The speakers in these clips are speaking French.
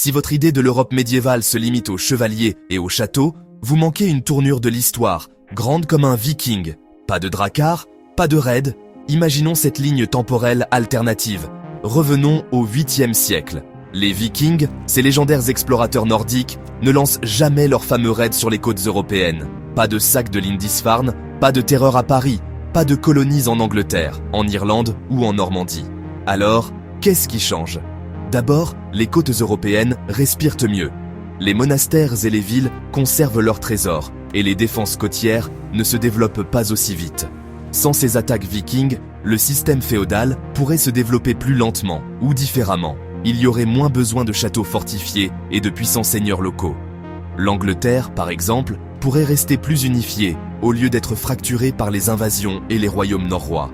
Si votre idée de l'Europe médiévale se limite aux chevaliers et aux châteaux, vous manquez une tournure de l'histoire, grande comme un viking. Pas de dracard, pas de raid, imaginons cette ligne temporelle alternative. Revenons au 8e siècle. Les Vikings, ces légendaires explorateurs nordiques, ne lancent jamais leurs fameux raids sur les côtes européennes. Pas de sac de Lindisfarne, pas de terreur à Paris, pas de colonies en Angleterre, en Irlande ou en Normandie. Alors, qu'est-ce qui change ? D'abord, les côtes européennes respirent mieux. Les monastères et les villes conservent leurs trésors, et les défenses côtières ne se développent pas aussi vite. Sans ces attaques vikings, le système féodal pourrait se développer plus lentement ou différemment. Il y aurait moins besoin de châteaux fortifiés et de puissants seigneurs locaux. L'Angleterre, par exemple, pourrait rester plus unifiée, au lieu d'être fracturée par les invasions et les royaumes norrois.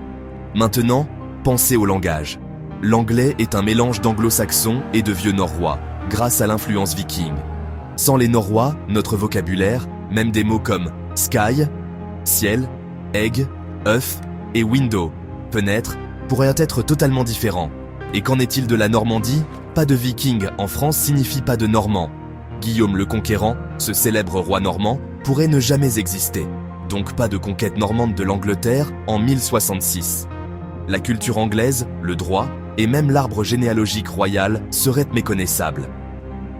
Maintenant, pensez au langage. L'anglais est un mélange d'anglo-saxon et de vieux norrois, grâce à l'influence viking. Sans les norrois, notre vocabulaire, même des mots comme sky, ciel, egg, œuf et window, fenêtre, pourrait être totalement différent. Et qu'en est-il de la Normandie ? Pas de viking en France signifie pas de normand. Guillaume le Conquérant, ce célèbre roi normand, pourrait ne jamais exister. Donc pas de conquête normande de l'Angleterre en 1066. La culture anglaise, le droit, et même l'arbre généalogique royal seraient méconnaissables.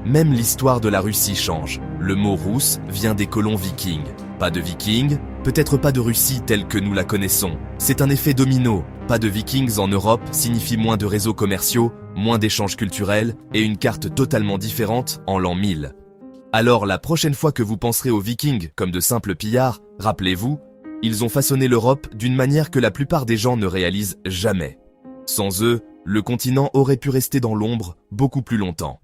Même l'histoire de la Russie change. Le mot russe vient des colons vikings. Pas de vikings, peut-être pas de Russie telle que nous la connaissons. C'est un effet domino. Pas de vikings en Europe signifie moins de réseaux commerciaux, moins d'échanges culturels et une carte totalement différente en l'an 1000. Alors la prochaine fois que vous penserez aux vikings comme de simples pillards, rappelez-vous, ils ont façonné l'Europe d'une manière que la plupart des gens ne réalisent jamais. Sans eux, le continent aurait pu rester dans l'ombre beaucoup plus longtemps.